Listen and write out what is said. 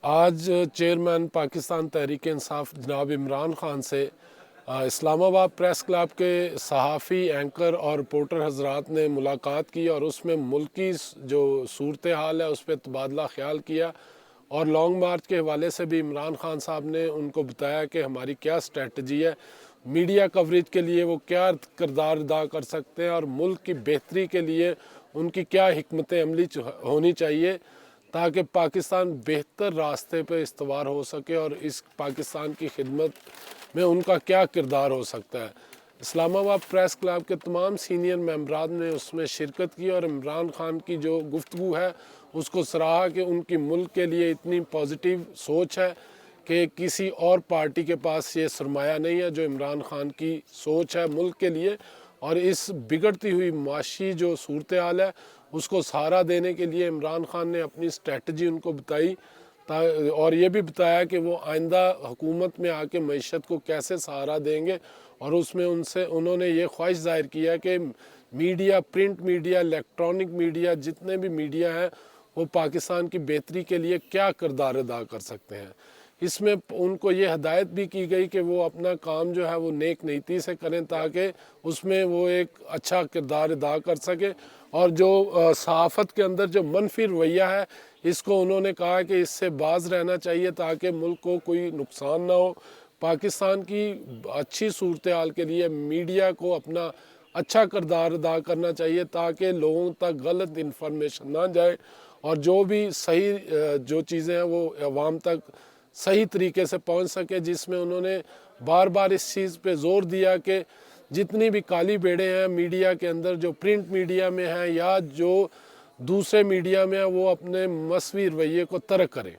आज चेयरमैन पाकिस्तान तहरीक इंसाफ जनाब इमरान खान से इस्लामाबाद प्रेस क्लब के सहाफ़ी एंकर और रिपोर्टर हजरात ने मुलाकात की और उसमें मुल्क की जो सूरत हाल है उस पर तबादला ख्याल किया। और लॉन्ग मार्च के हवाले से भी इमरान खान साहब ने उनको बताया कि हमारी क्या स्ट्रेटजी है, मीडिया कवरेज के लिए वो क्या किरदार अदा कर सकते हैं और मुल्क की बेहतरी के लिए उनकी क्या हिकमत अमली होनी चाहिए ताकि पाकिस्तान बेहतर रास्ते पे इस्तवार हो सके और इस पाकिस्तान की खिदमत में उनका क्या किरदार हो सकता है। इस्लामाबाद प्रेस क्लब के तमाम सीनियर मेंबरान ने उसमें शिरकत की और इमरान खान की जो गुफ्तगू है उसको सराहा कि उनकी मुल्क के लिए इतनी पॉजिटिव सोच है कि किसी और पार्टी के पास ये सरमाया नहीं है जो इमरान खान की सोच है मुल्क के लिए। और इस बिगड़ती हुई माशी जो सूरत हाल है उसको सहारा देने के लिए इमरान खान ने अपनी स्ट्रेटजी उनको बताई और ये भी बताया कि वो आइंदा हुकूमत में आके मईशत को कैसे सहारा देंगे। और उसमें उन्होंने ये ख्वाहिश ज़ाहिर किया कि media, print media, electronic media, जितने भी मीडिया हैं वो पाकिस्तान की बेहतरी के लिए क्या किरदार अदा कर सकते हैं। इसमें उनको ये हदायत भी की गई कि वो अपना काम जो है वो नेक नीति से करें ताकि उसमें वो एक अच्छा किरदार अदा कर सके। और जो सहाफ़त के अंदर जो मनफी रवैया है इसको उन्होंने कहा कि इससे बाज रहना चाहिए ताकि मुल्क को कोई नुकसान ना हो। पाकिस्तान की अच्छी सूरत हाल के लिए मीडिया को अपना अच्छा किरदार अदा करना चाहिए ताकि लोगों तक गलत इन्फॉर्मेशन ना जाए और जो भी सही जो चीज़ें हैं वो अवाम तक सही तरीके से पहुंच सके। जिसमें उन्होंने बार बार इस चीज़ पे ज़ोर दिया कि जितनी भी काली बेड़े हैं मीडिया के अंदर, जो प्रिंट मीडिया में हैं या जो दूसरे मीडिया में है, वो अपने मसवी रवैये को तर्क करें।